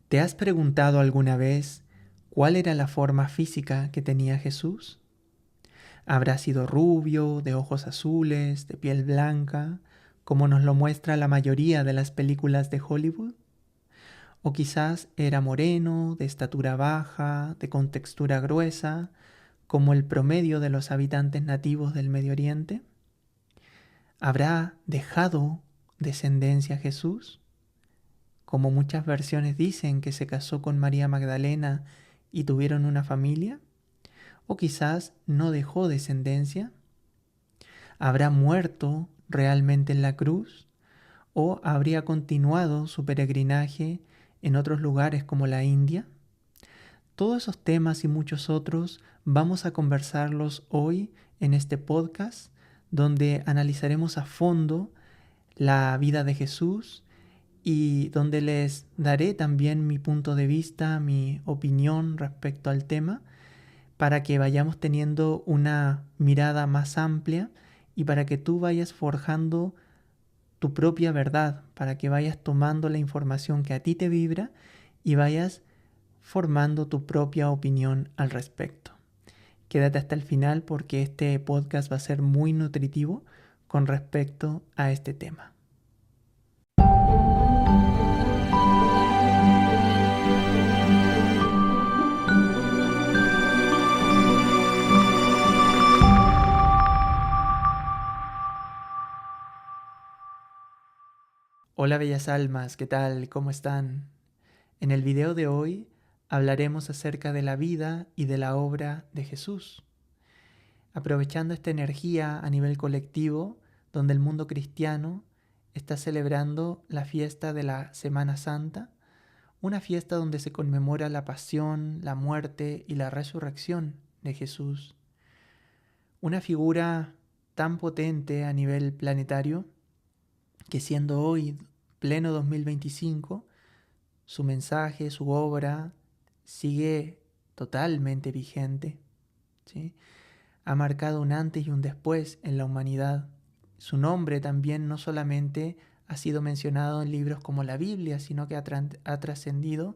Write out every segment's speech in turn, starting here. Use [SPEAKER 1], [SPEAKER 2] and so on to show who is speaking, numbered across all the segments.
[SPEAKER 1] ¿Te has preguntado alguna vez cuál era la forma física que tenía Jesús? ¿Habrá sido rubio, de ojos azules, de piel blanca, como nos lo muestra la mayoría de las películas de Hollywood? ¿O quizás era moreno, de estatura baja, de contextura gruesa, como el promedio de los habitantes nativos del Medio Oriente? ¿Habrá dejado descendencia Jesús? Como muchas versiones dicen que se casó con María Magdalena y tuvieron una familia. ¿O quizás no dejó descendencia? ¿Habrá muerto realmente en la cruz? ¿O habría continuado su peregrinaje en otros lugares como la India? Todos esos temas y muchos otros vamos a conversarlos hoy en este podcast, donde analizaremos a fondo la vida de Jesús y donde les daré también mi punto de vista, mi opinión respecto al tema, para que vayamos teniendo una mirada más amplia y para que tú vayas forjando tu propia verdad, para que vayas tomando la información que a ti te vibra y vayas formando tu propia opinión al respecto. Quédate hasta el final porque este podcast va a ser muy nutritivo con respecto a este tema. Hola bellas almas, ¿qué tal? ¿Cómo están? En el video de hoy hablaremos acerca de la vida y de la obra de Jesús. Aprovechando esta energía a nivel colectivo, donde el mundo cristiano está celebrando la fiesta de la Semana Santa, una fiesta donde se conmemora la pasión, la muerte y la resurrección de Jesús. Una figura tan potente a nivel planetario que siendo hoy pleno 2025, su mensaje, su obra sigue totalmente vigente, ¿sí? Ha marcado un antes y un después en la humanidad. Su nombre también no solamente ha sido mencionado en libros como la Biblia, sino que ha trascendido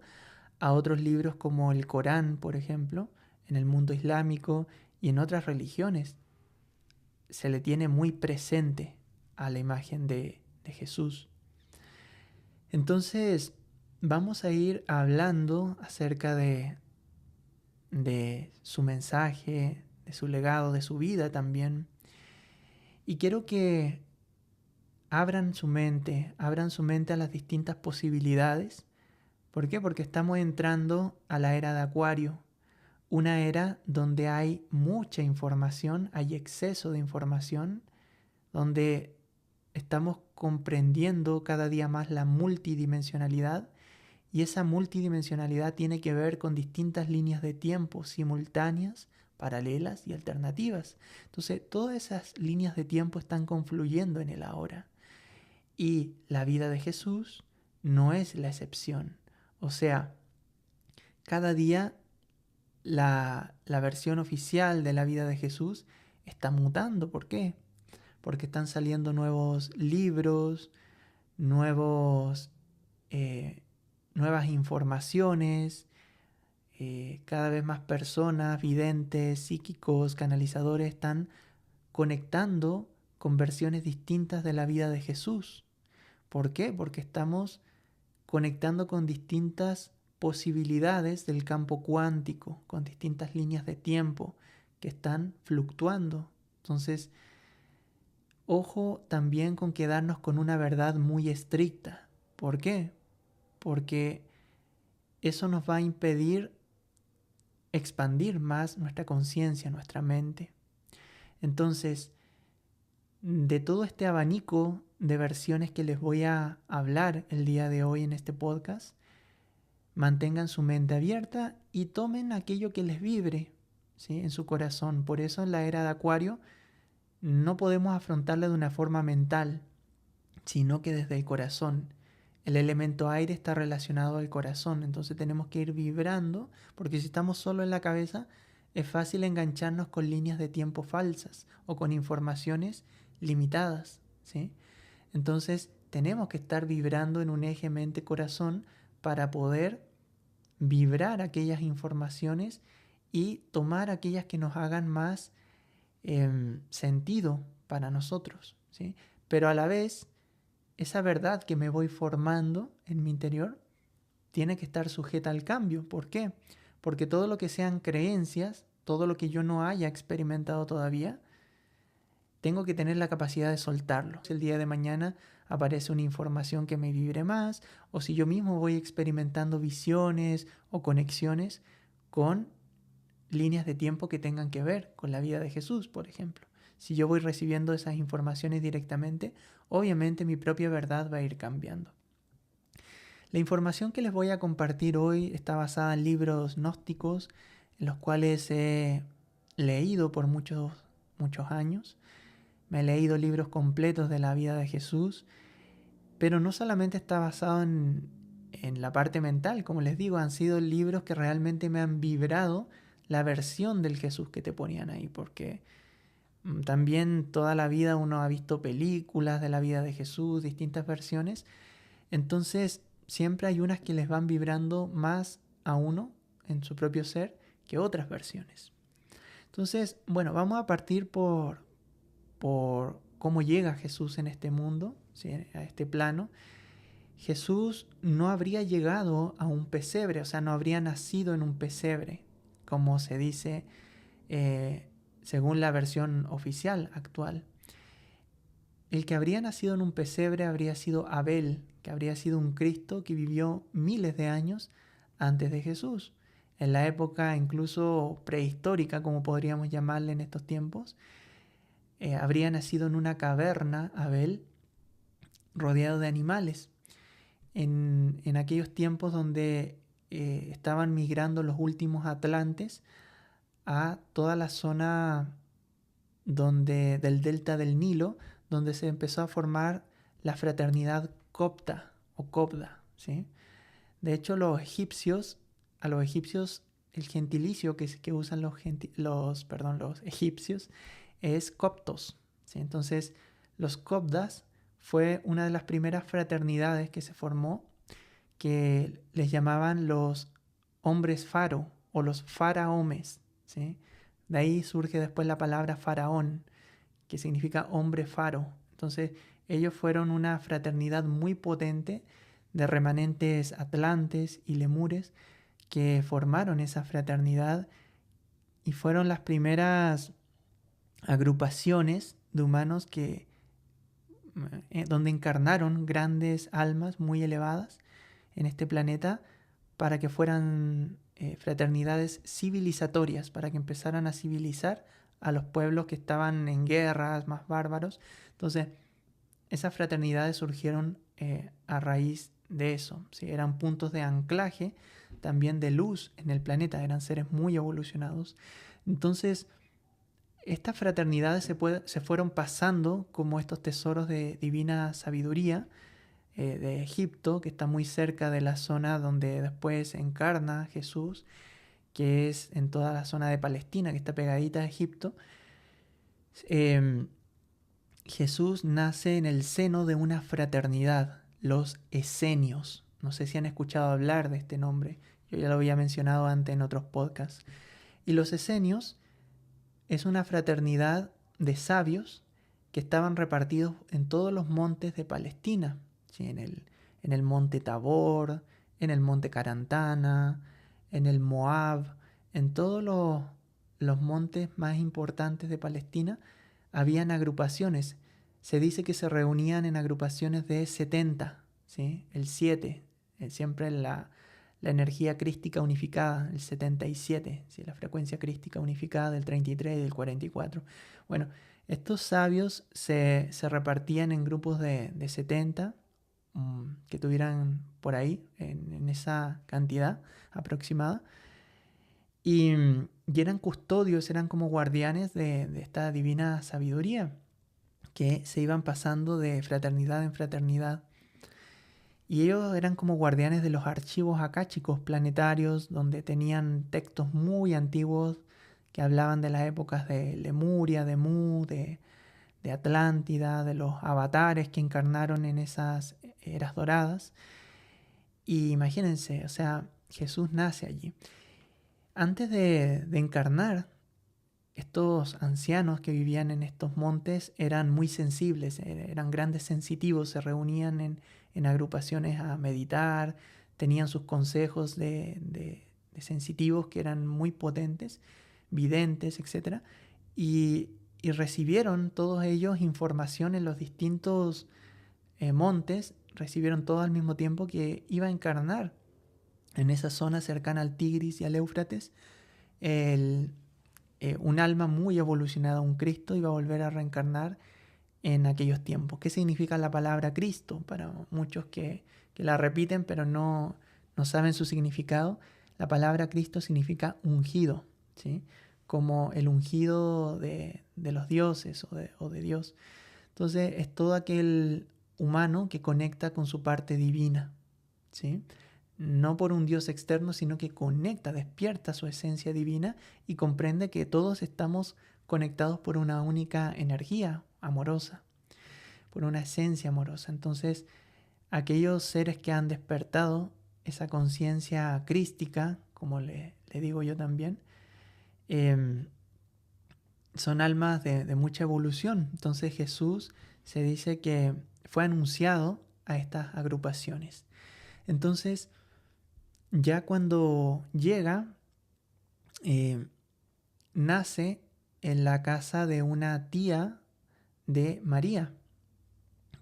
[SPEAKER 1] a otros libros como el Corán, por ejemplo, en el mundo islámico y en otras religiones. Se le tiene muy presente a la imagen de Jesús. Entonces, vamos a ir hablando acerca de su mensaje, de su legado, de su vida también. Y quiero que abran su mente a las distintas posibilidades. ¿Por qué? Porque estamos entrando a la era de Acuario, una era donde hay mucha información, hay exceso de información, donde estamos comprendiendo cada día más la multidimensionalidad, y esa multidimensionalidad tiene que ver con distintas líneas de tiempo simultáneas, paralelas y alternativas. Entonces, todas esas líneas de tiempo están confluyendo en el ahora. Y la vida de Jesús no es la excepción. O sea, cada día la versión oficial de la vida de Jesús está mutando. ¿Por qué? Porque están saliendo nuevos libros, nuevas informaciones, cada vez más personas, videntes, psíquicos, canalizadores, están conectando con versiones distintas de la vida de Jesús. ¿Por qué? Porque estamos conectando con distintas posibilidades del campo cuántico, con distintas líneas de tiempo que están fluctuando. Entonces, ojo también con quedarnos con una verdad muy estricta. ¿Por qué? Porque eso nos va a impedir expandir más nuestra conciencia, nuestra mente. Entonces, de todo este abanico de versiones que les voy a hablar el día de hoy en este podcast, mantengan su mente abierta y tomen aquello que les vibre, ¿sí?, en su corazón. Por eso en la era de Acuario no podemos afrontarla de una forma mental, sino que desde el corazón. El elemento aire está relacionado al corazón, entonces tenemos que ir vibrando, porque si estamos solo en la cabeza, es fácil engancharnos con líneas de tiempo falsas o con informaciones limitadas, ¿sí? Entonces tenemos que estar vibrando en un eje mente-corazón para poder vibrar aquellas informaciones y tomar aquellas que nos hagan más sentido para nosotros, ¿sí? Pero a la vez, esa verdad que me voy formando en mi interior tiene que estar sujeta al cambio. ¿Por qué? Porque todo lo que sean creencias, todo lo que yo no haya experimentado todavía, tengo que tener la capacidad de soltarlo. Si el día de mañana aparece una información que me vibre más, o si yo mismo voy experimentando visiones o conexiones con líneas de tiempo que tengan que ver con la vida de Jesús, por ejemplo. Si yo voy recibiendo esas informaciones directamente, obviamente mi propia verdad va a ir cambiando. La información que les voy a compartir hoy está basada en libros gnósticos, en los cuales he leído por muchos años. Me he leído libros completos de la vida de Jesús, pero no solamente está basado en la parte mental, como les digo, han sido libros que realmente me han vibrado la versión del Jesús que te ponían ahí, porque también toda la vida uno ha visto películas de la vida de Jesús, distintas versiones, entonces siempre hay unas que les van vibrando más a uno en su propio ser que otras versiones. Entonces, bueno, vamos a partir por cómo llega Jesús en este mundo, ¿sí? A este plano. Jesús no habría llegado a un pesebre, o sea, no habría nacido en un pesebre, como se dice según la versión oficial actual. El que habría nacido en un pesebre habría sido Abel, que habría sido un Cristo que vivió miles de años antes de Jesús, en la época incluso prehistórica, como podríamos llamarle en estos tiempos. Habría nacido en una caverna, Abel, rodeado de animales, en aquellos tiempos donde estaban migrando los últimos atlantes a toda la zona del delta del Nilo, donde se empezó a formar la fraternidad copta o copda, ¿sí? De hecho, a los egipcios, el gentilicio que usan los egipcios es coptos, ¿sí? Entonces, los copdas fue una de las primeras fraternidades que se formó, que les llamaban los hombres faro o los faraomes, ¿sí? De ahí surge después la palabra faraón, que significa hombre faro. Entonces, ellos fueron una fraternidad muy potente de remanentes atlantes y lemures que formaron esa fraternidad y fueron las primeras agrupaciones de humanos donde encarnaron grandes almas muy elevadas en este planeta para que fueran fraternidades civilizatorias, para que empezaran a civilizar a los pueblos que estaban en guerras más bárbaros. Entonces, esas fraternidades surgieron a raíz de eso, ¿sí? Eran puntos de anclaje, también de luz en el planeta, eran seres muy evolucionados. Entonces, estas fraternidades se fueron pasando como estos tesoros de divina sabiduría de Egipto, que está muy cerca de la zona donde después encarna Jesús, que es en toda la zona de Palestina, que está pegadita a Egipto. Jesús nace en el seno de una fraternidad, los esenios. No sé si han escuchado hablar de este nombre, yo ya lo había mencionado antes en otros podcasts. Y los esenios es una fraternidad de sabios que estaban repartidos en todos los montes de Palestina, ¿sí? En el monte Tabor, en el monte Carantana, en el Moab, en todos los montes más importantes de Palestina, habían agrupaciones. Se dice que se reunían en agrupaciones de 70, ¿sí? El 7, siempre la energía crística unificada, el 77, ¿sí? La frecuencia crística unificada del 33 y del 44. Bueno, estos sabios se repartían en grupos de 70, que tuvieran por ahí, en esa cantidad aproximada, y eran custodios, eran como guardianes de esta divina sabiduría, que se iban pasando de fraternidad en fraternidad. Y ellos eran como guardianes de los archivos akáshicos planetarios, donde tenían textos muy antiguos que hablaban de las épocas de Lemuria, de Mu, de Atlántida, de los avatares que encarnaron en esas eras doradas. Y imagínense, o sea, Jesús nace allí. Antes de encarnar, estos ancianos que vivían en estos montes eran muy sensibles, eran grandes sensitivos, se reunían en agrupaciones a meditar, tenían sus consejos de sensitivos que eran muy potentes, videntes, etc. Y recibieron todos ellos información en los distintos montes, recibieron todo al mismo tiempo que iba a encarnar en esa zona cercana al Tigris y al Éufrates un alma muy evolucionada, un Cristo, iba a volver a reencarnar en aquellos tiempos. ¿Qué significa la palabra Cristo? Para muchos que la repiten pero no saben su significado, la palabra Cristo significa ungido, ¿sí? Como el ungido de los dioses o de Dios. Entonces es todo aquel humano que conecta con su parte divina, ¿sí? No por un Dios externo, sino que conecta, despierta su esencia divina y comprende que todos estamos conectados por una única energía amorosa, por una esencia amorosa. Entonces, aquellos seres que han despertado esa conciencia crística, como le digo yo también, son almas de mucha evolución. Entonces Jesús se dice que fue anunciado a estas agrupaciones. Entonces, ya cuando llega, nace en la casa de una tía de María,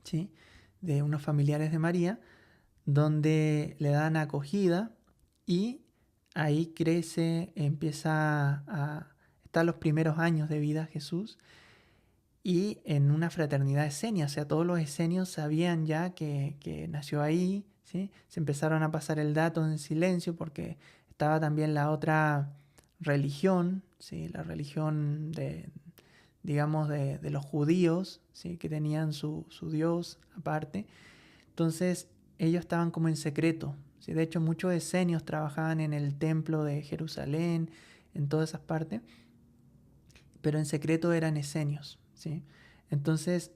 [SPEAKER 1] ¿sí? De unos familiares de María, donde le dan acogida y ahí crece, empieza a estar los primeros años de vida Jesús y en una fraternidad esenia, o sea, todos los esenios sabían ya que nació ahí, ¿sí? Se empezaron a pasar el dato en silencio porque estaba también la otra religión, ¿sí? La religión digamos, de los judíos, ¿sí? Que tenían su Dios aparte. Entonces ellos estaban como en secreto, ¿sí? De hecho, muchos esenios trabajaban en el templo de Jerusalén, en todas esas partes, pero en secreto eran esenios, ¿sí? Entonces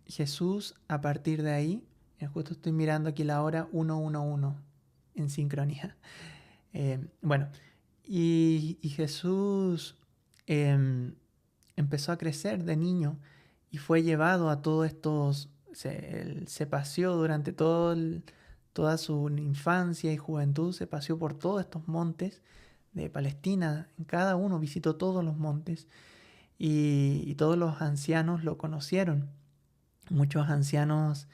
[SPEAKER 1] Jesús, a partir de ahí, justo estoy mirando aquí la hora 1:11 en sincronía. Bueno, y Jesús empezó a crecer de niño y fue llevado a todos estos, él se paseó durante toda su infancia y juventud, se paseó por todos estos montes de Palestina, en cada uno visitó todos los montes y todos los ancianos lo conocieron. Muchos ancianos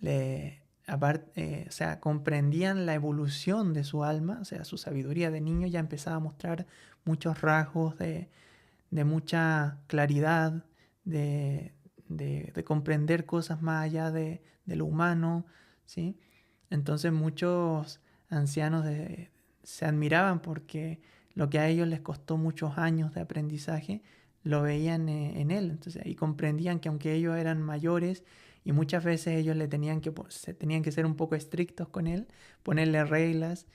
[SPEAKER 1] o sea, comprendían la evolución de su alma, o sea, su sabiduría de niño ya empezaba a mostrar muchos rasgos de mucha claridad, de comprender cosas más allá de lo humano, ¿sí? Entonces muchos ancianos se admiraban porque lo que a ellos les costó muchos años de aprendizaje, lo veían en él. Entonces, y comprendían que aunque ellos eran mayores y muchas veces ellos tenían que ser un poco estrictos con él, ponerle reglas,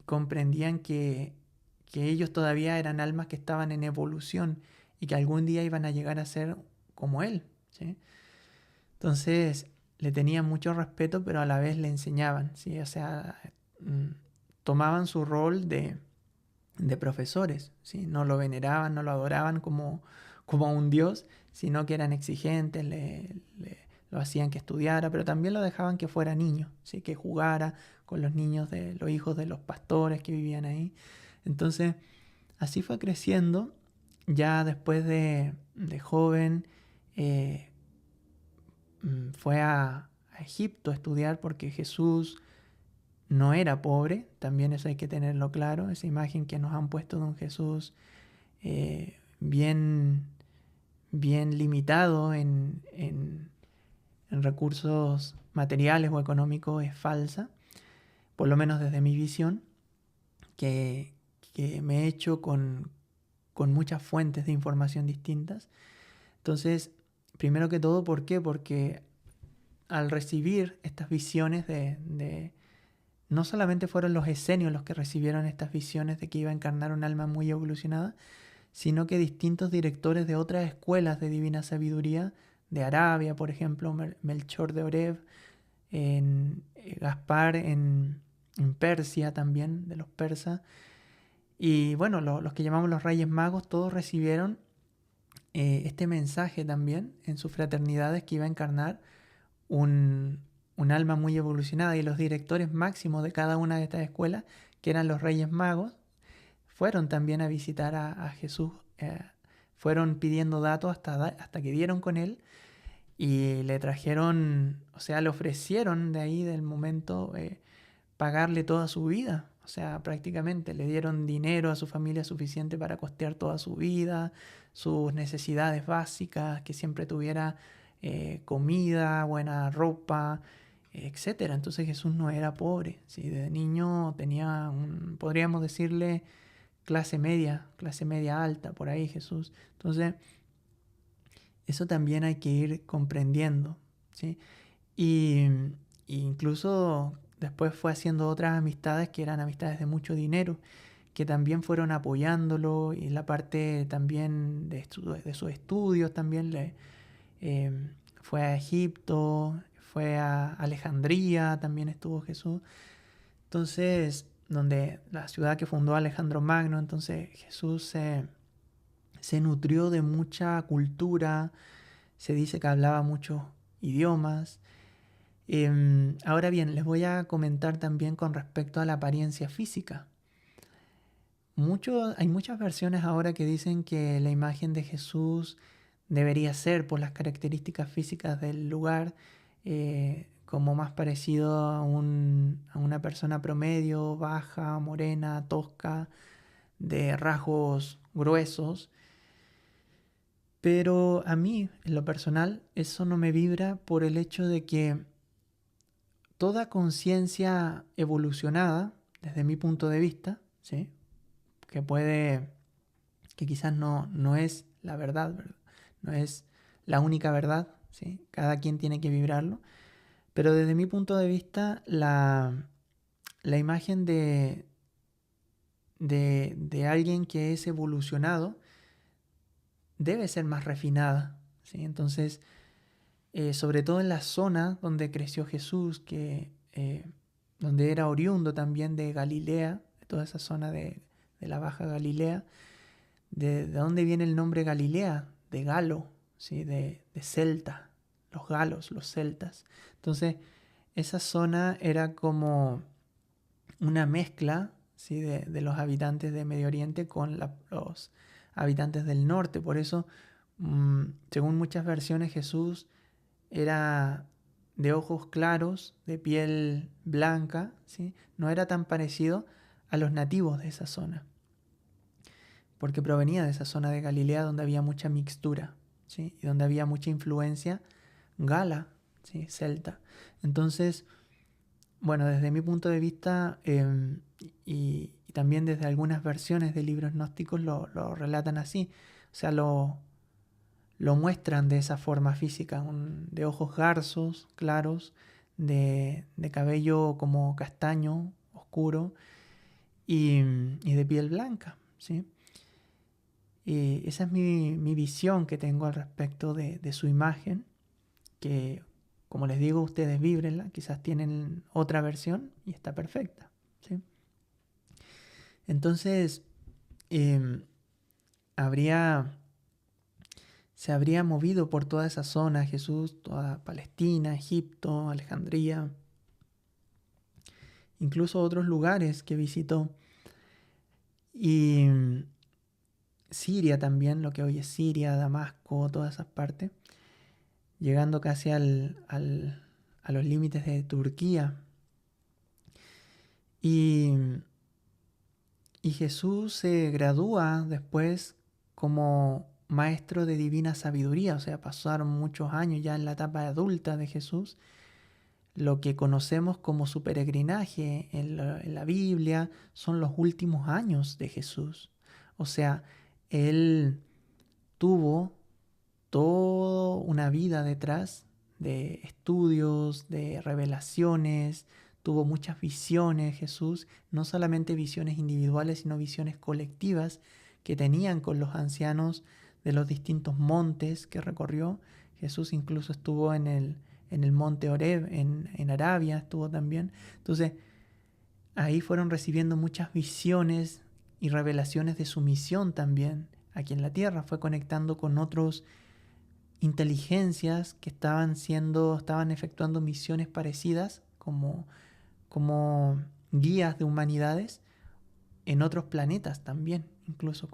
[SPEAKER 1] comprendían que ellos todavía eran almas que estaban en evolución y que algún día iban a llegar a ser como él, ¿sí? Entonces le tenían mucho respeto, pero a la vez le enseñaban, ¿sí? O sea, tomaban su rol de profesores, ¿sí? No lo veneraban, no lo adoraban como a un dios, sino que eran exigentes, lo hacían que estudiara, pero también lo dejaban que fuera niño, ¿sí? Que jugara con los niños de los hijos de los pastores que vivían ahí. Entonces, así fue creciendo. Ya después de joven, fue a Egipto a estudiar porque Jesús no era pobre, también eso hay que tenerlo claro, esa imagen que nos han puesto de un Jesús bien limitado en recursos materiales o económicos es falsa, por lo menos desde mi visión, que me he hecho con muchas fuentes de información distintas. Entonces, primero que todo, ¿por qué? Porque al recibir estas visiones no solamente fueron los esenios los que recibieron estas visiones de que iba a encarnar un alma muy evolucionada, sino que distintos directores de otras escuelas de divina sabiduría, de Arabia, por ejemplo, Melchor de Oreb, Gaspar en en Persia también, de los persas. Y bueno, los que llamamos los Reyes Magos, todos recibieron este mensaje también en sus fraternidades, que iba a encarnar un alma muy evolucionada, y los directores máximos de cada una de estas escuelas, que eran los Reyes Magos, fueron también a visitar a Jesús, fueron pidiendo datos hasta que dieron con él, y le trajeron, o sea, le ofrecieron de ahí del momento pagarle toda su vida. O sea, prácticamente le dieron dinero a su familia suficiente para costear toda su vida, sus necesidades básicas, que siempre tuviera comida, buena ropa, etcétera. Entonces Jesús no era pobre, ¿sí? Desde niño tenía podríamos decirle, clase media alta, por ahí Jesús. Entonces, eso también hay que ir comprendiendo, ¿sí? Y incluso después fue haciendo otras amistades que eran amistades de mucho dinero, que también fueron apoyándolo, y la parte también de sus estudios también fue a Egipto, fue a Alejandría, también estuvo Jesús. Entonces, donde la ciudad que fundó Alejandro Magno, entonces Jesús se nutrió de mucha cultura, se dice que hablaba muchos idiomas. Ahora bien, les voy a comentar también con respecto a la apariencia física. Hay muchas versiones ahora que dicen que la imagen de Jesús debería ser, por las características físicas del lugar, como más parecido a una persona promedio, baja, morena, tosca, de rasgos gruesos. Pero a mí, en lo personal, eso no me vibra, por el hecho de que toda conciencia evolucionada, desde mi punto de vista, ¿sí? Que quizás no es la verdad, ¿verdad? No es la única verdad, ¿sí? Cada quien tiene que vibrarlo. Pero desde mi punto de vista, la imagen de alguien que es evolucionado debe ser más refinada, ¿sí? Entonces, sobre todo en la zona donde creció Jesús, donde era oriundo también de Galilea, de toda esa zona de la Baja Galilea, de dónde viene el nombre Galilea, de Galo, ¿sí? de celta, los galos, los celtas. Entonces, esa zona era como una mezcla, ¿sí? de los habitantes de Medio Oriente con los habitantes del norte. Por eso, según muchas versiones, Jesús era de ojos claros, de piel blanca, ¿sí? No era tan parecido a los nativos de esa zona, porque provenía de esa zona de Galilea donde había mucha mixtura, ¿sí? Y donde había mucha influencia gala, ¿sí? Celta. Entonces, bueno, desde mi punto de vista, y también desde algunas versiones de libros gnósticos, lo relatan así. O sea, lo muestran de esa forma física, de ojos garzos, claros, de cabello como castaño, oscuro, y de piel blanca, ¿sí? Y esa es mi visión que tengo al respecto de su imagen, que, como les digo, ustedes víbrenla, quizás tienen otra versión y está perfecta, ¿sí? Entonces, habría se habría movido por toda esa zona Jesús, toda Palestina, Egipto, Alejandría, incluso otros lugares que visitó. Y Siria también, lo que hoy es Siria, Damasco, todas esas partes, llegando casi a los límites de Turquía. Y, y Jesús se gradúa después como maestro de divina sabiduría, o sea, pasaron muchos años ya en la etapa adulta de Jesús. Lo que conocemos como su peregrinaje en la Biblia son los últimos años de Jesús. O sea, él tuvo toda una vida detrás de estudios, de revelaciones, tuvo muchas visiones Jesús, no solamente visiones individuales, sino visiones colectivas que tenían con los ancianos de los distintos montes que recorrió. Jesús incluso estuvo en el monte Oreb, en Arabia estuvo también. Entonces, ahí fueron recibiendo muchas visiones y revelaciones de su misión también aquí en la tierra. Fue conectando con otros inteligencias que estaban efectuando misiones parecidas como guías de humanidades en otros planetas también. Incluso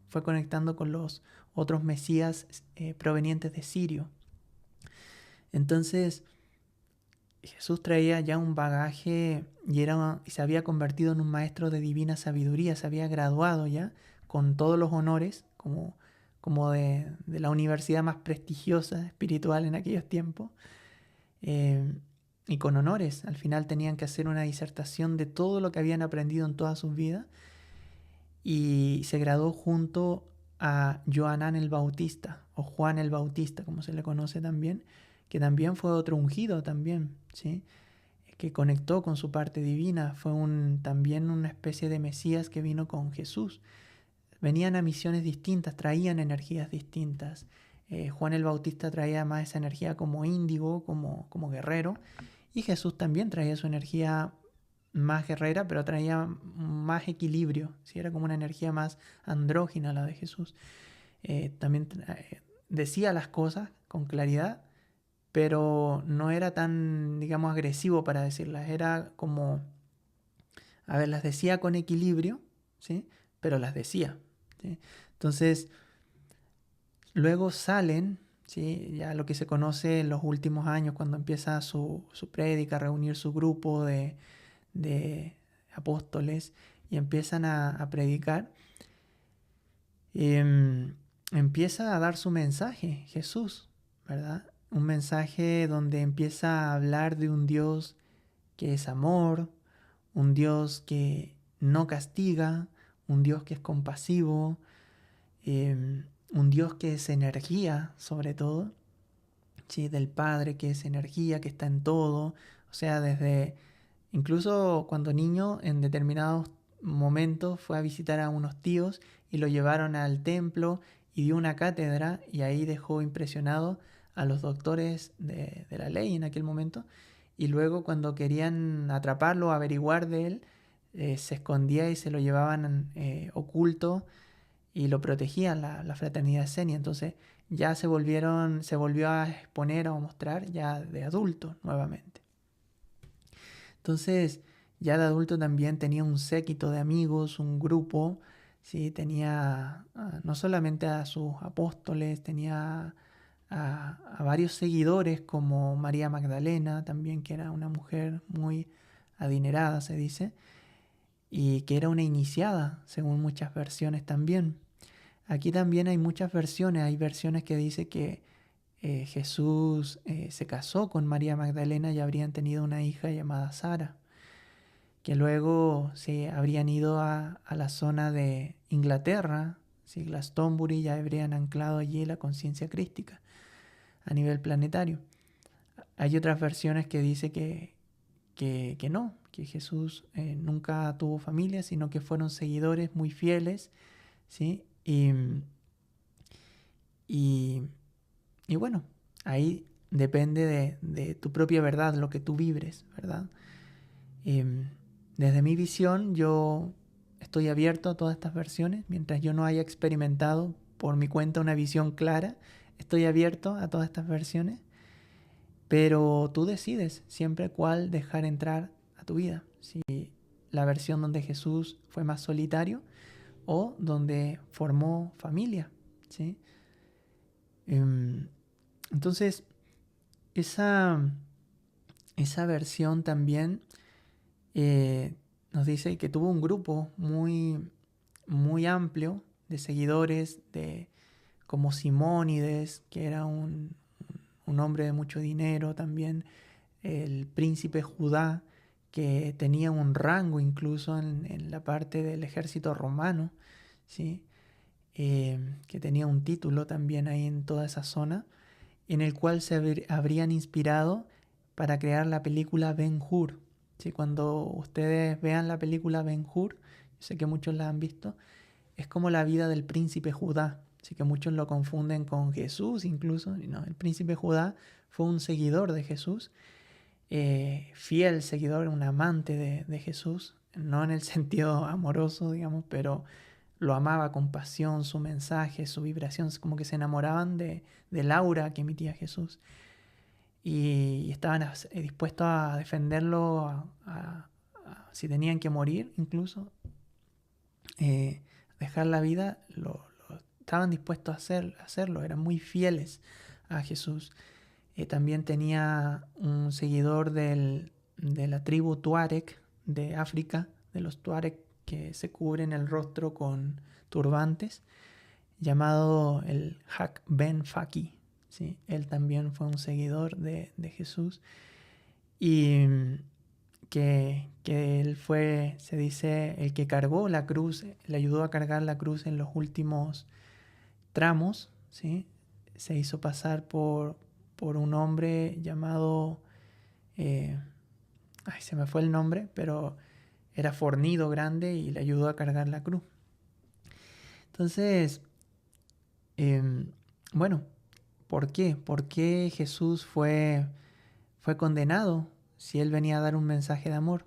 [SPEAKER 1] fue conectando con los otros mesías provenientes de Sirio. Entonces, Jesús traía ya un bagaje y se había convertido en un maestro de divina sabiduría, se había graduado ya con todos los honores, como de la universidad más prestigiosa espiritual en aquellos tiempos, y con honores. Al final tenían que hacer una disertación de todo lo que habían aprendido en todas sus vidas, y se graduó junto a Johanán el Bautista, o Juan el Bautista, como se le conoce también, que también fue otro ungido también, ¿sí? Que conectó con su parte divina, fue también una especie de Mesías que vino con Jesús. Venían a misiones distintas, traían energías distintas. Juan el Bautista traía más esa energía como índigo, como guerrero, y Jesús también traía su energía más guerrera, pero traía más equilibrio, ¿sí? Era como una energía más andrógina la de Jesús. También decía las cosas con claridad, pero no era tan, digamos, agresivo para decirlas. Era como, las decía con equilibrio, ¿sí? Pero las decía, ¿sí? Entonces, luego salen, ¿sí? Ya lo que se conoce en los últimos años, cuando empieza su prédica, a reunir su grupo de apóstoles y empiezan a predicar. Empieza a dar su mensaje, Jesús, ¿verdad? Un mensaje donde empieza a hablar de un Dios que es amor, un Dios que no castiga, un Dios que es compasivo, un Dios que es energía, sobre todo, ¿sí? Del Padre que es energía, que está en todo. O sea, incluso cuando niño, en determinados momentos fue a visitar a unos tíos y lo llevaron al templo y dio una cátedra, y ahí dejó impresionado a los doctores de la ley en aquel momento. Y luego, cuando querían atraparlo, averiguar de él, se escondía y se lo llevaban oculto y lo protegían la fraternidad esenia. Entonces ya se volvió a exponer o a mostrar ya de adulto nuevamente. Entonces, ya de adulto también tenía un séquito de amigos, un grupo, ¿sí? Tenía no solamente a sus apóstoles, tenía a varios seguidores como María Magdalena también, que era una mujer muy adinerada, se dice, y que era una iniciada, según muchas versiones también. Aquí también hay muchas versiones, hay versiones que dice que Jesús se casó con María Magdalena y habrían tenido una hija llamada Sara, que luego se habrían ido a la zona de Inglaterra, ¿sí? Glastonbury, y habrían anclado allí la conciencia crística a nivel planetario. Hay otras versiones que dice que no, que Jesús nunca tuvo familia, sino que fueron seguidores muy fieles, ¿sí? Y bueno, ahí depende de tu propia verdad, lo que tú vibres, ¿verdad? Desde mi visión, yo estoy abierto a todas estas versiones. Mientras yo no haya experimentado por mi cuenta una visión clara, estoy abierto a todas estas versiones. Pero tú decides siempre cuál dejar entrar a tu vida. Si la versión donde Jesús fue más solitario o donde formó familia, ¿sí? Entonces, esa versión también nos dice que tuvo un grupo muy, muy amplio de seguidores, como Simónides, que era un hombre de mucho dinero también, el príncipe Judá, que tenía un rango incluso en la parte del ejército romano, ¿sí? Que tenía un título también ahí en toda esa zona, en el cual se habrían inspirado para crear la película Ben-Hur. ¿Sí? Cuando ustedes vean la película Ben-Hur, yo sé que muchos la han visto, es como la vida del príncipe Judá. Así que muchos lo confunden con Jesús incluso. Y no, el príncipe Judá fue un seguidor de Jesús, fiel seguidor, un amante de Jesús, no en el sentido amoroso, digamos, pero lo amaba con pasión, su mensaje, su vibración, como que se enamoraban del aura que emitía Jesús y estaban dispuestos a defenderlo, si tenían que morir incluso, dejar la vida, estaban dispuestos a hacerlo, eran muy fieles a Jesús. También tenía un seguidor de la tribu Tuareg de África, de los Tuareg que se cubren el rostro con turbantes, llamado el Hak Ben Faki. ¿Sí? Él también fue un seguidor de Jesús y que él fue, se dice, el que cargó la cruz, le ayudó a cargar la cruz en los últimos tramos, ¿sí? Se hizo pasar por un hombre llamado, se me fue el nombre, pero era fornido, grande, y le ayudó a cargar la cruz. Entonces, bueno, ¿por qué? ¿Por qué Jesús fue condenado si él venía a dar un mensaje de amor?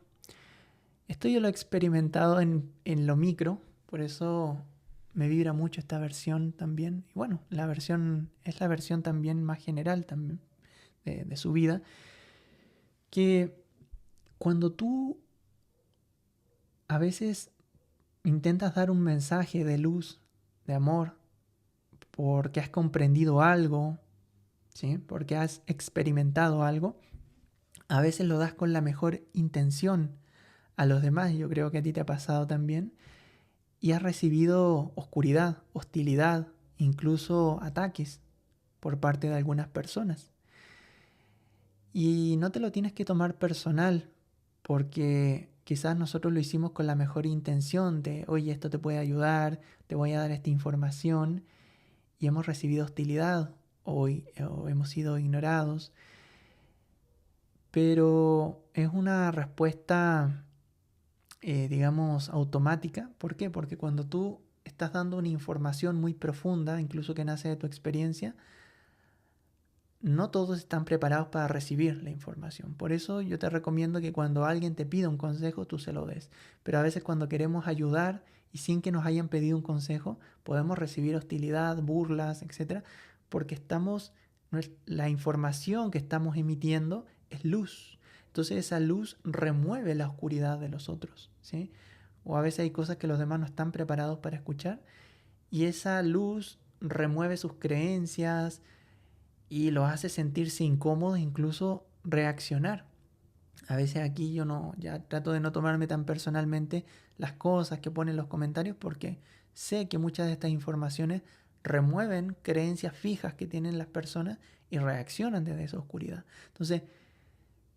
[SPEAKER 1] Esto yo lo he experimentado en lo micro, por eso me vibra mucho esta versión también. Y bueno, la versión es la versión también más general también de su vida, que cuando tú a veces intentas dar un mensaje de luz, de amor, porque has comprendido algo, ¿sí? Porque has experimentado algo, a veces lo das con la mejor intención a los demás, yo creo que a ti te ha pasado también, y has recibido oscuridad, hostilidad, incluso ataques por parte de algunas personas. Y no te lo tienes que tomar personal, porque quizás nosotros lo hicimos con la mejor intención de, oye, esto te puede ayudar, te voy a dar esta información, y hemos recibido hostilidad o hemos sido ignorados. Pero es una respuesta, digamos, automática. ¿Por qué? Porque cuando tú estás dando una información muy profunda, incluso que nace de tu experiencia, no todos están preparados para recibir la información. Por eso yo te recomiendo que cuando alguien te pida un consejo, tú se lo des. Pero a veces cuando queremos ayudar y sin que nos hayan pedido un consejo, podemos recibir hostilidad, burlas, etcétera, porque la información que estamos emitiendo es luz. Entonces esa luz remueve la oscuridad de los otros, ¿sí? O a veces hay cosas que los demás no están preparados para escuchar y esa luz remueve sus creencias, y los hace sentirse incómodos, incluso reaccionar. A veces aquí yo ya trato de no tomarme tan personalmente las cosas que ponen los comentarios, porque sé que muchas de estas informaciones remueven creencias fijas que tienen las personas y reaccionan desde esa oscuridad. Entonces,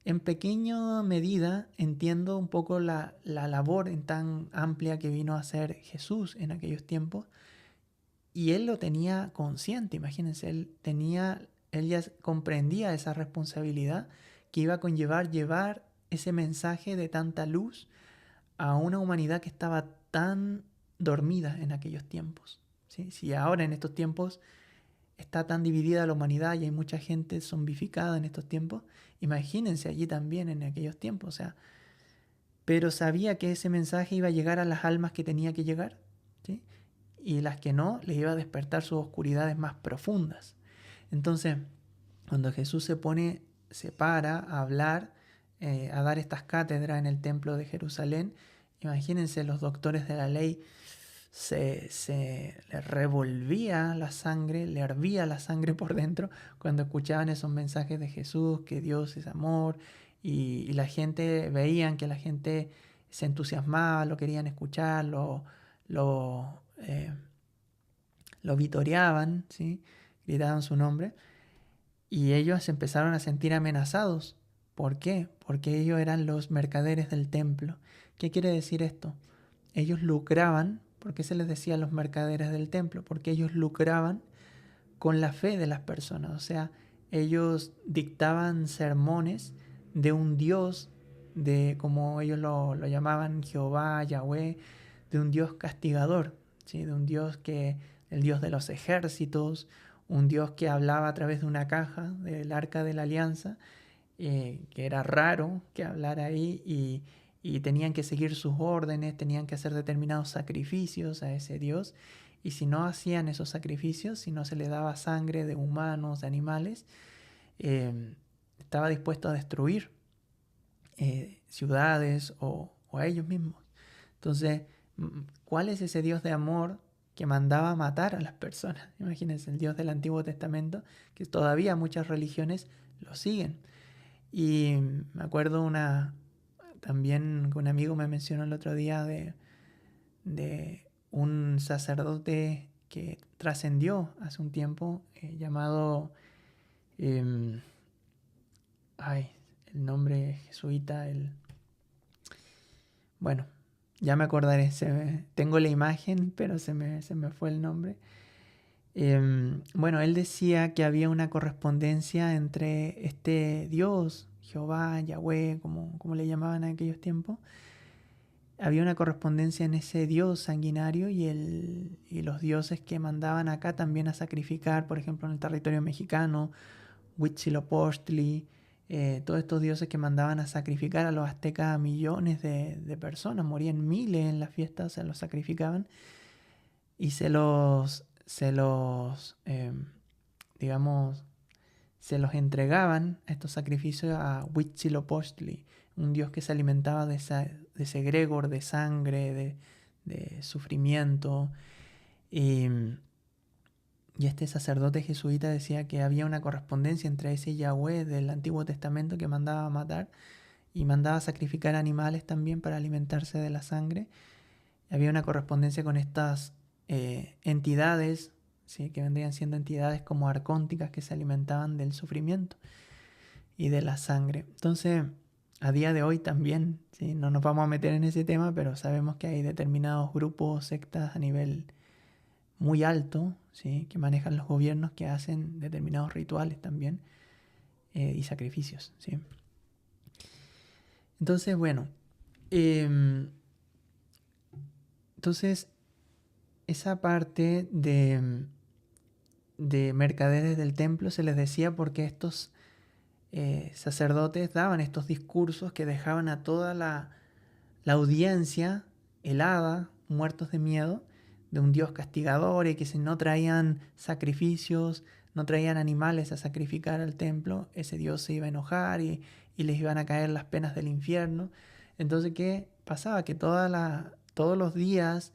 [SPEAKER 1] en pequeña medida entiendo un poco la labor en tan amplia que vino a hacer Jesús en aquellos tiempos, y él lo tenía consciente. Imagínense, él ya comprendía esa responsabilidad que iba a conllevar llevar ese mensaje de tanta luz a una humanidad que estaba tan dormida en aquellos tiempos, ¿sí? Si ahora en estos tiempos está tan dividida la humanidad y hay mucha gente zombificada en estos tiempos, imagínense allí también en aquellos tiempos, o sea, pero sabía que ese mensaje iba a llegar a las almas que tenía que llegar, ¿sí? Y las que no, les iba a despertar sus oscuridades más profundas. Entonces, cuando Jesús se para a hablar, a dar estas cátedras en el templo de Jerusalén, imagínense, los doctores de la ley le revolvía la sangre, le hervía la sangre por dentro cuando escuchaban esos mensajes de Jesús, que Dios es amor, y la gente, veían que la gente se entusiasmaba, lo querían escuchar, lo vitoreaban, ¿sí? Gritaban su nombre, y ellos se empezaron a sentir amenazados. ¿Por qué? Porque ellos eran los mercaderes del templo. ¿Qué quiere decir esto? Ellos lucraban. ¿Por qué se les decía los mercaderes del templo? Porque ellos lucraban con la fe de las personas. O sea, ellos dictaban sermones de un Dios, de como ellos lo llamaban, Jehová, Yahweh, de un Dios castigador, ¿sí? De un Dios el Dios de los ejércitos, un Dios que hablaba a través de una caja del Arca de la Alianza, que era raro que hablara ahí, y tenían que seguir sus órdenes, tenían que hacer determinados sacrificios a ese Dios, y si no hacían esos sacrificios, si no se les daba sangre de humanos, de animales, estaba dispuesto a destruir ciudades o a ellos mismos. Entonces, ¿cuál es ese Dios de amor que mandaba matar a las personas? Imagínense, el Dios del Antiguo Testamento, que todavía muchas religiones lo siguen. Y me acuerdo también que un amigo me mencionó el otro día de un sacerdote que trascendió hace un tiempo, llamado, el nombre jesuita, bueno, ya me acordaré, tengo la imagen, pero se me fue el nombre. Bueno, él decía que había una correspondencia entre este Dios, Jehová, Yahweh, como le llamaban en aquellos tiempos. Había una correspondencia en ese Dios sanguinario y los dioses que mandaban acá también a sacrificar, por ejemplo, en el territorio mexicano, Huitzilopochtli, todos estos dioses que mandaban a sacrificar a los aztecas a millones de personas, morían miles en las fiestas, se los sacrificaban y digamos, se los entregaban a estos sacrificios a Huitzilopochtli, un dios que se alimentaba de ese egregor de sangre, de sufrimiento. Y este sacerdote jesuita decía que había una correspondencia entre ese Yahweh del Antiguo Testamento que mandaba a matar y mandaba a sacrificar animales también para alimentarse de la sangre. Había una correspondencia con estas entidades, ¿sí? Que vendrían siendo entidades como arcónticas que se alimentaban del sufrimiento y de la sangre. Entonces, a día de hoy también, ¿sí? No nos vamos a meter en ese tema, pero sabemos que hay determinados grupos, sectas a nivel muy alto, ¿sí? Que manejan los gobiernos, que hacen determinados rituales también y sacrificios, ¿sí? Entonces, bueno, entonces esa parte de mercaderes del templo se les decía porque estos sacerdotes daban estos discursos que dejaban a toda la audiencia helada, muertos de miedo, de un Dios castigador, y que si no traían sacrificios, no traían animales a sacrificar al templo, ese Dios se iba a enojar y les iban a caer las penas del infierno. Entonces, ¿qué pasaba? Que todos los días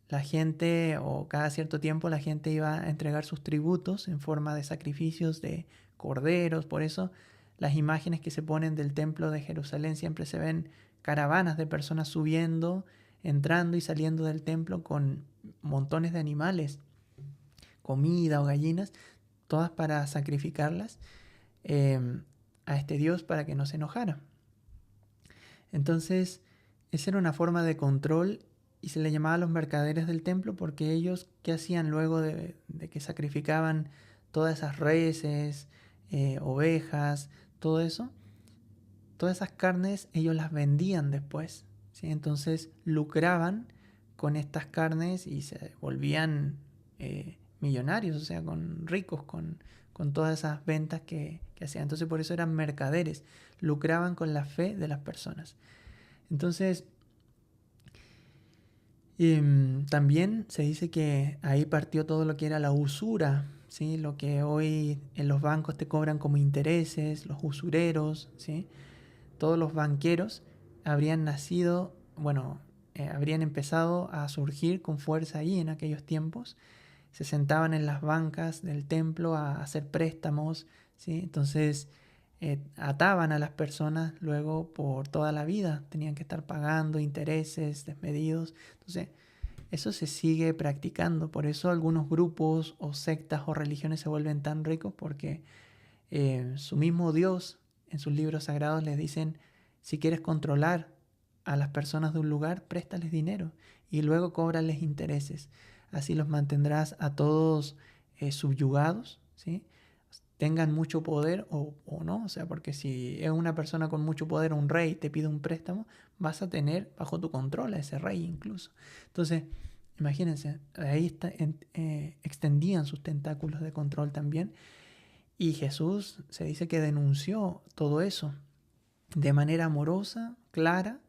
[SPEAKER 1] la gente, o cada cierto tiempo, la gente iba a entregar sus tributos en forma de sacrificios de corderos. Por eso las imágenes que se ponen del templo de Jerusalén siempre se ven caravanas de personas subiendo, entrando y saliendo del templo con montones de animales, comida o gallinas, todas para sacrificarlas a este Dios para que no se enojara. Entonces, esa era una forma de control y se le llamaba a los mercaderes del templo porque ellos, ¿qué hacían luego de que sacrificaban todas esas reses, ovejas, todo eso? Todas esas carnes ellos las vendían después, ¿sí? Entonces lucraban con estas carnes y se volvían millonarios, o sea, ricos con todas esas ventas que hacían. Entonces por eso eran mercaderes, lucraban con la fe de las personas. Entonces también se dice que ahí partió todo lo que era la usura, ¿sí? Lo que hoy en los bancos te cobran como intereses, los usureros, ¿sí? Todos los banqueros habrían nacido, habrían empezado a surgir con fuerza ahí en aquellos tiempos. Se sentaban en las bancas del templo a hacer préstamos, ¿sí? Entonces ataban a las personas luego por toda la vida. Tenían que estar pagando intereses desmedidos. Entonces, eso se sigue practicando. Por eso algunos grupos o sectas o religiones se vuelven tan ricos porque su mismo Dios en sus libros sagrados les dicen: si quieres controlar a las personas de un lugar, préstales dinero y luego cóbrales intereses. Así los mantendrás a todos subyugados, ¿sí? Tengan mucho poder o no, o sea, porque si es una persona con mucho poder, un rey, te pide un préstamo, vas a tener bajo tu control a ese rey incluso. Entonces, imagínense, ahí extendían sus tentáculos de control también. Y Jesús se dice que denunció todo eso de manera amorosa, clara,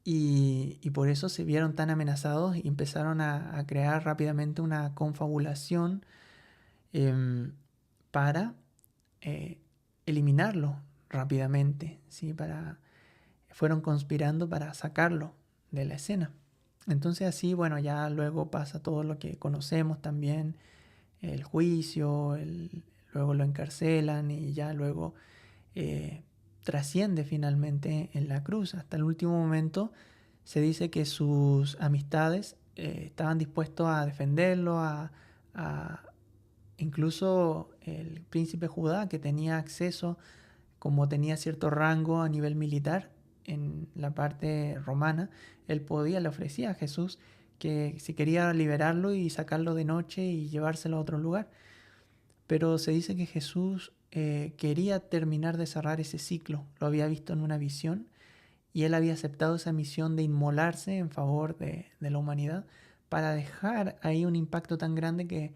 [SPEAKER 1] y por eso se vieron tan amenazados y empezaron a crear rápidamente una confabulación em, para eliminarlo rápidamente, ¿sí? Fueron conspirando para sacarlo de la escena. Entonces así, bueno, ya luego pasa todo lo que conocemos también, el juicio, luego lo encarcelan y ya luego trasciende finalmente en la cruz. Hasta el último momento se dice que sus amistades estaban dispuestos a defenderlo, a incluso el príncipe Judá, que tenía acceso, como tenía cierto rango a nivel militar en la parte romana, él le ofrecía a Jesús que si quería liberarlo y sacarlo de noche y llevárselo a otro lugar. Pero se dice que Jesús quería terminar de cerrar ese ciclo, lo había visto en una visión y él había aceptado esa misión de inmolarse en favor de la humanidad para dejar ahí un impacto tan grande que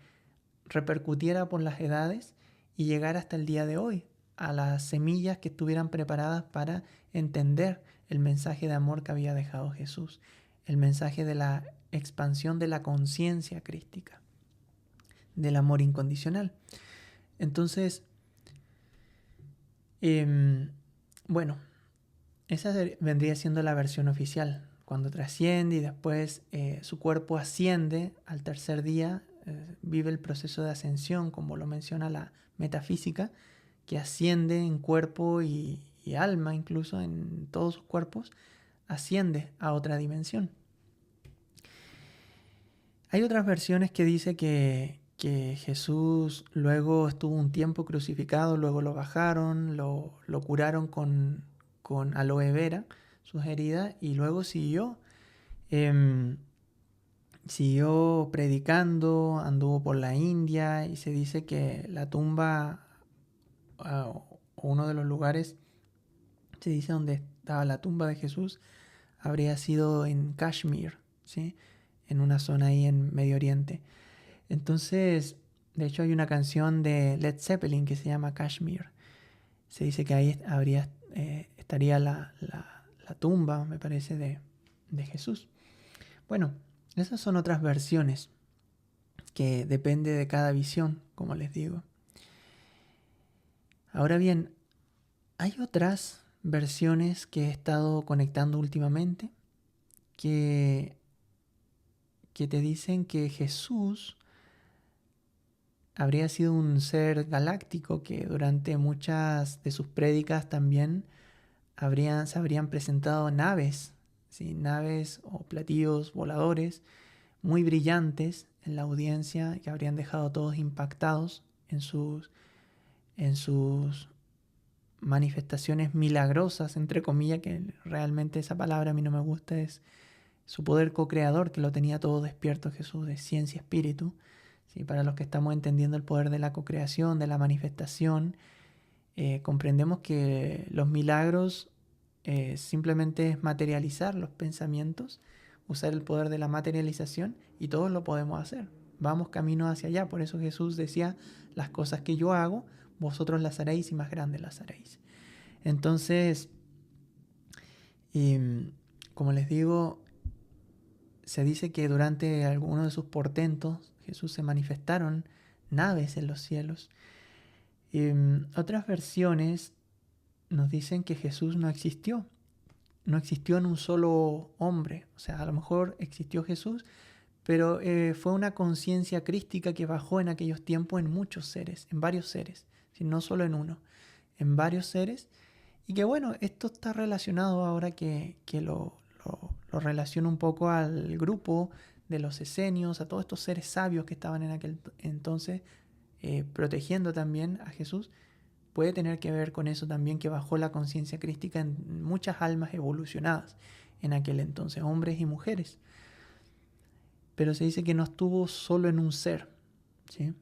[SPEAKER 1] repercutiera por las edades y llegar hasta el día de hoy, a las semillas que estuvieran preparadas para entender el mensaje de amor que había dejado Jesús, el mensaje de la expansión de la conciencia crística, del amor incondicional. Entonces, bueno, esa vendría siendo la versión oficial, cuando trasciende y después su cuerpo asciende al tercer día, vive el proceso de ascensión, como lo menciona la metafísica, que asciende en cuerpo y alma, incluso en todos sus cuerpos, asciende a otra dimensión. Hay otras versiones que dice que Jesús luego estuvo un tiempo crucificado, luego lo bajaron, lo curaron con aloe vera, sus heridas, y luego siguió predicando, anduvo por la India y se dice que la tumba o uno de los lugares, se dice donde estaba la tumba de Jesús, habría sido en Kashmir, ¿sí? En una zona ahí en Medio Oriente. Entonces, de hecho hay una canción de Led Zeppelin que se llama Kashmir. Se dice que ahí estaría la tumba, me parece, de Jesús. Bueno, esas son otras versiones que depende de cada visión, como les digo. Ahora bien, hay otras versiones que he estado conectando últimamente que te dicen que Jesús habría sido un ser galáctico que durante muchas de sus prédicas también se habrían presentado naves, ¿sí? Naves o platillos voladores muy brillantes en la audiencia que habrían dejado a todos impactados en sus manifestaciones milagrosas, entre comillas, que realmente esa palabra a mí no me gusta, es su poder co-creador, que lo tenía todo despierto Jesús, de ciencia y espíritu. ¿Sí? Para los que estamos entendiendo el poder de la co-creación, de la manifestación, comprendemos que los milagros simplemente es materializar los pensamientos, usar el poder de la materialización y todos lo podemos hacer. Vamos camino hacia allá, por eso Jesús decía, las cosas que yo hago, vosotros las haréis y más grandes las haréis. Entonces, como les digo, se dice que durante algunos de sus portentos Jesús se manifestaron naves en los cielos. Otras versiones nos dicen que Jesús no existió en un solo hombre. O sea, a lo mejor existió Jesús, pero fue una conciencia crística que bajó en aquellos tiempos en muchos seres, en varios seres, no solo en uno, en varios seres. Y que bueno, esto está relacionado ahora que lo relaciono un poco al grupo de los esenios, a todos estos seres sabios que estaban en aquel entonces protegiendo también a Jesús. Puede tener que ver con eso también, que bajó la conciencia crística en muchas almas evolucionadas en aquel entonces, hombres y mujeres. Pero se dice que no estuvo solo en un ser, ¿sí?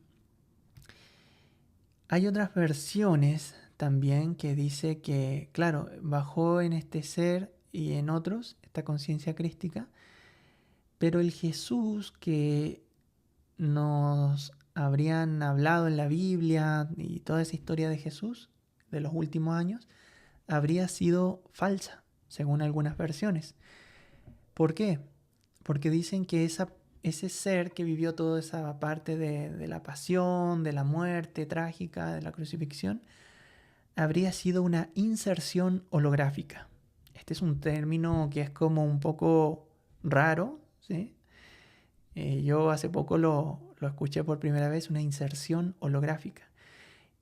[SPEAKER 1] Hay otras versiones también que dice que, claro, bajó en este ser y en otros esta conciencia crística, pero el Jesús que nos habrían hablado en la Biblia y toda esa historia de Jesús de los últimos años habría sido falsa, según algunas versiones. ¿Por qué? Porque dicen que ese ser que vivió toda esa parte de la pasión, de la muerte trágica, de la crucifixión, habría sido una inserción holográfica. Este es un término que es como un poco raro, ¿sí? Yo hace poco lo escuché por primera vez, una inserción holográfica.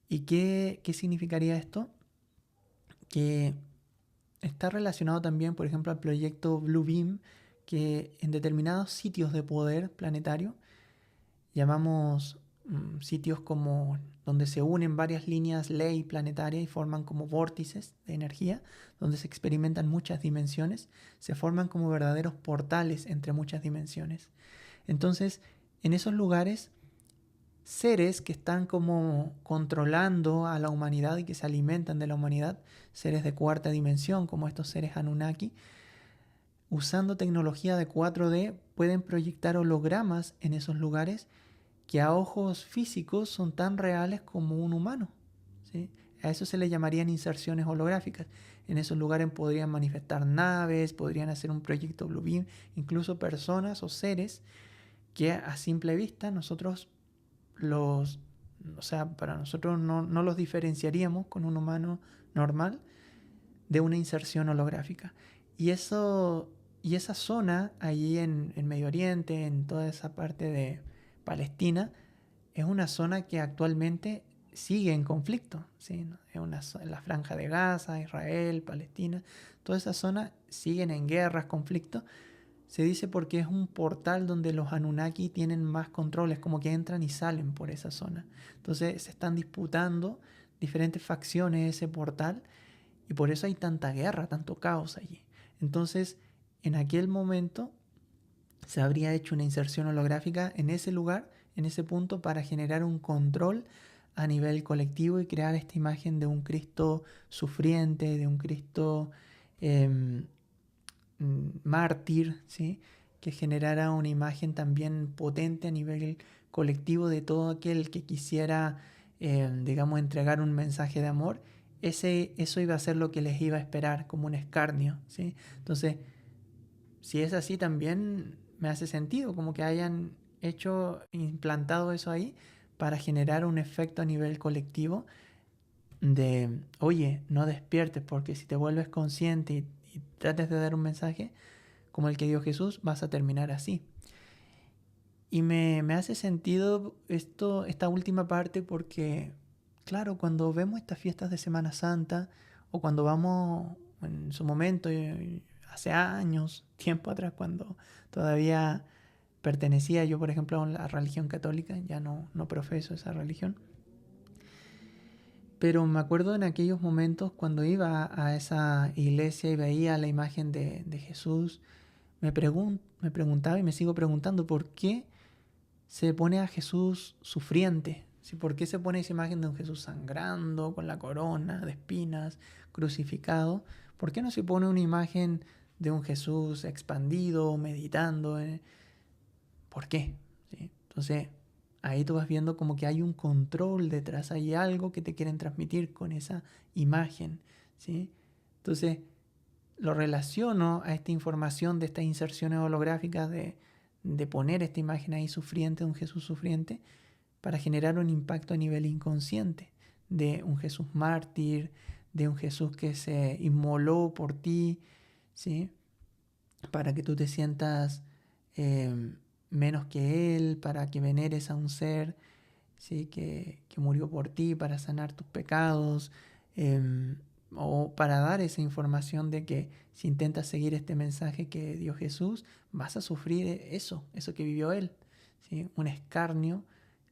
[SPEAKER 1] ¿Y qué significaría esto? Que está relacionado también, por ejemplo, al proyecto Blue Beam, que en determinados sitios de poder planetario, llamamos sitios como donde se unen varias líneas ley planetarias y forman como vórtices de energía, donde se experimentan muchas dimensiones, se forman como verdaderos portales entre muchas dimensiones. Entonces, en esos lugares, seres que están como controlando a la humanidad y que se alimentan de la humanidad, seres de cuarta dimensión, como estos seres Anunnaki, usando tecnología de 4D, pueden proyectar hologramas en esos lugares que a ojos físicos son tan reales como un humano, ¿sí? A eso se le llamarían inserciones holográficas. En esos lugares podrían manifestar naves, podrían hacer un proyecto Blue Beam, incluso personas o seres que a simple vista nosotros para nosotros no los diferenciaríamos con un humano normal de una inserción holográfica. Y esa zona allí en Medio Oriente, en toda esa parte de Palestina, es una zona que actualmente sigue en conflicto, ¿sí? La franja de Gaza, Israel, Palestina, toda esa zona siguen en guerras, conflictos. Se dice porque es un portal donde los Anunnaki tienen más controles, como que entran y salen por esa zona. Entonces se están disputando diferentes facciones de ese portal y por eso hay tanta guerra, tanto caos allí. Entonces, en aquel momento se habría hecho una inserción holográfica en ese lugar, en ese punto, para generar un control a nivel colectivo y crear esta imagen de un Cristo sufriente, de un Cristo mártir, ¿sí? Que generara una imagen también potente a nivel colectivo de todo aquel que quisiera, digamos, entregar un mensaje de amor. Eso iba a ser lo que les iba a esperar, como un escarnio, ¿sí? Entonces, si es así, también me hace sentido, como que hayan implantado eso ahí para generar un efecto a nivel colectivo de, oye, no despiertes, porque si te vuelves consciente y trates de dar un mensaje como el que dio Jesús, vas a terminar así. Y me hace sentido esta última parte porque, claro, cuando vemos estas fiestas de Semana Santa o cuando vamos en su momento, hace años, tiempo atrás, cuando todavía pertenecía yo, por ejemplo, a la religión católica, ya no profeso esa religión. Pero me acuerdo en aquellos momentos cuando iba a esa iglesia y veía la imagen de Jesús, me preguntaba y me sigo preguntando por qué se pone a Jesús sufriente. ¿Sí? ¿Por qué se pone esa imagen de un Jesús sangrando, con la corona de espinas, crucificado? ¿Por qué no se pone una imagen de un Jesús expandido, meditando? ¿Por qué? ¿Sí? Entonces, ahí tú vas viendo como que hay un control detrás, hay algo que te quieren transmitir con esa imagen, ¿sí? Entonces, lo relaciono a esta información de estas inserciones holográficas de poner esta imagen ahí sufriente, de un Jesús sufriente, para generar un impacto a nivel inconsciente, de un Jesús mártir, de un Jesús que se inmoló por ti, ¿sí? Para que tú te sientas menos que Él, para que veneres a un ser, ¿sí? que murió por ti para sanar tus pecados, o para dar esa información de que si intentas seguir este mensaje que dio Jesús, vas a sufrir eso que vivió Él, ¿sí? Un escarnio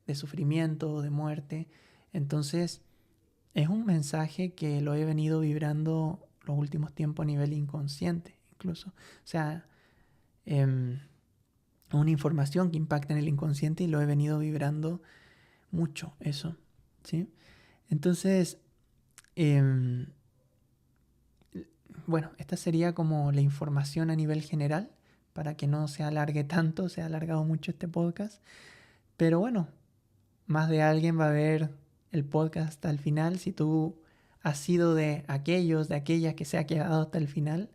[SPEAKER 1] de sufrimiento, de muerte. Entonces, es un mensaje que lo he venido vibrando los últimos tiempos a nivel inconsciente, incluso. O sea, una información que impacta en el inconsciente y lo he venido vibrando mucho, eso, ¿sí? Entonces, bueno, esta sería como la información a nivel general, para que no se alargue tanto, se ha alargado mucho este podcast. Pero bueno, más de alguien va a ver el podcast hasta el final. Si tú has sido de aquellas que se ha quedado hasta el final,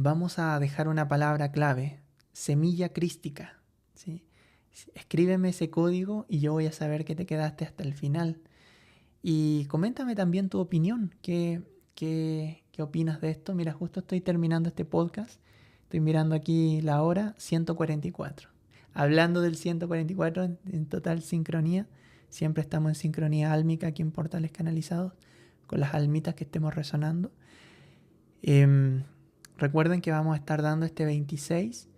[SPEAKER 1] vamos a dejar una palabra clave, semilla crística, ¿sí? Escríbeme ese código y yo voy a saber que te quedaste hasta el final. Y coméntame también tu opinión. ¿Qué opinas de esto? Mira, justo estoy terminando este podcast. Estoy mirando aquí la hora, 144. Hablando del 144 en total sincronía. Siempre estamos en sincronía álmica aquí en Portales Canalizados, con las almitas que estemos resonando. Recuerden que vamos a estar dando este 26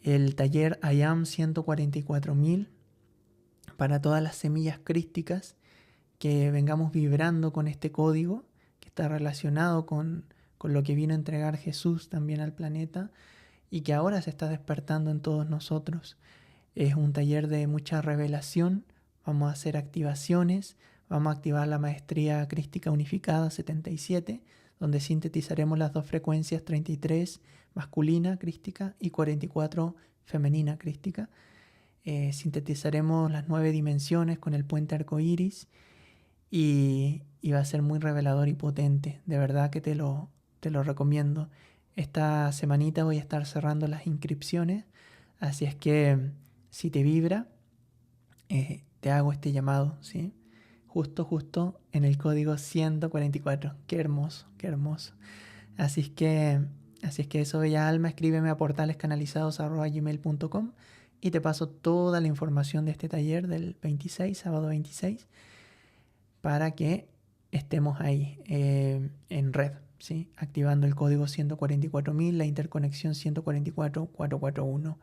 [SPEAKER 1] el taller I Am 144.000 para todas las semillas crísticas que vengamos vibrando con este código que está relacionado con lo que vino a entregar Jesús también al planeta y que ahora se está despertando en todos nosotros. Es un taller de mucha revelación, vamos a hacer activaciones, vamos a activar la maestría crística unificada 77, donde sintetizaremos las dos frecuencias 33 masculina crística y 44 femenina crística. Sintetizaremos las 9 dimensiones con el puente arcoíris y va a ser muy revelador y potente. De verdad que te lo recomiendo. Esta semanita voy a estar cerrando las inscripciones, así es que si te vibra, te hago este llamado, ¿sí? Justo en el código 144. Qué hermoso, qué hermoso. Así es que eso, bella alma, escríbeme a portalescanalizados@gmail.com y te paso toda la información de este taller del 26, sábado 26, para que estemos ahí en red, ¿sí? Activando el código 144.000, la interconexión 144.441.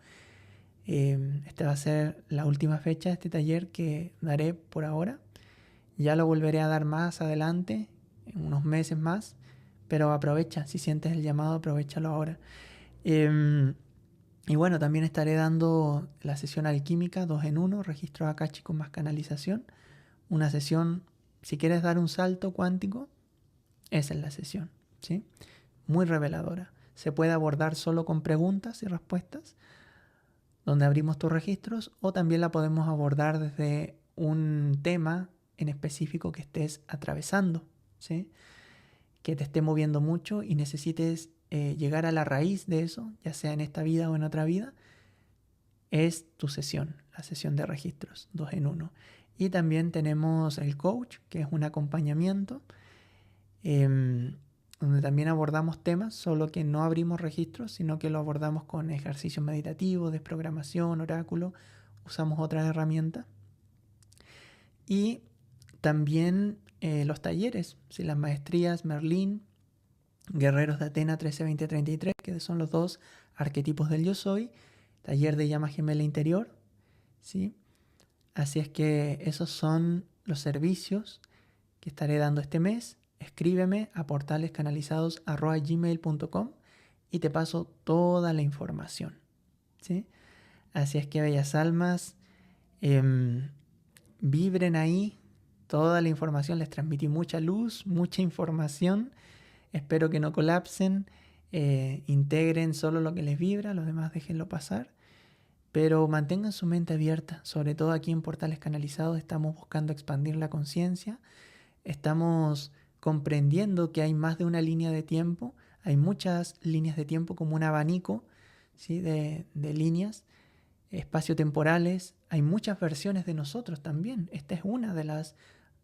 [SPEAKER 1] Esta va a ser la última fecha de este taller que daré por ahora. Ya lo volveré a dar más adelante, en unos meses más, pero aprovecha, si sientes el llamado, aprovéchalo ahora. Y bueno, también estaré dando la sesión alquímica 2 en 1, registro Akashi con más canalización. Una sesión, si quieres dar un salto cuántico, esa es la sesión, ¿sí? Muy reveladora. Se puede abordar solo con preguntas y respuestas, donde abrimos tus registros, o también la podemos abordar desde un tema en específico que estés atravesando, ¿sí? Que te esté moviendo mucho y necesites llegar a la raíz de eso, ya sea en esta vida o en otra vida. Es tu sesión, la sesión de registros 2 en 1. Y también tenemos el coach, que es un acompañamiento, donde también abordamos temas, solo que no abrimos registros, sino que lo abordamos con ejercicios meditativos, desprogramación, oráculo, usamos otras herramientas. Y también los talleres, ¿sí? Las maestrías Merlín, Guerreros de Atena 13-20-33, que son los 2 arquetipos del Yo Soy, taller de llama gemela interior, ¿sí? Así es que esos son los servicios que estaré dando este mes. Escríbeme a portalescanalizados@gmail.com y te paso toda la información, ¿sí? Así es que, bellas almas, vibren ahí toda la información. Les transmití mucha luz, mucha información. Espero que no colapsen, integren solo lo que les vibra, los demás déjenlo pasar. Pero mantengan su mente abierta, sobre todo aquí en Portales Canalizados estamos buscando expandir la conciencia, estamos comprendiendo que hay más de una línea de tiempo, hay muchas líneas de tiempo como un abanico, ¿sí? de líneas espaciotemporales, hay muchas versiones de nosotros también, esta es una de las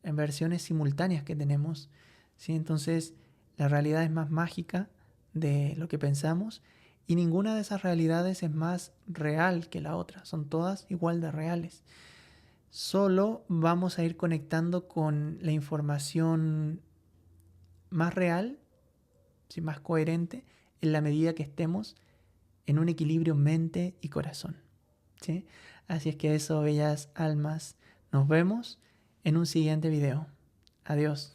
[SPEAKER 1] versiones simultáneas que tenemos, ¿sí? Entonces la realidad es más mágica de lo que pensamos. Y ninguna de esas realidades es más real que la otra. Son todas igual de reales. Solo vamos a ir conectando con la información más real, ¿sí? Más coherente, en la medida que estemos en un equilibrio mente y corazón, ¿sí? Así es que eso, bellas almas. Nos vemos en un siguiente video. Adiós.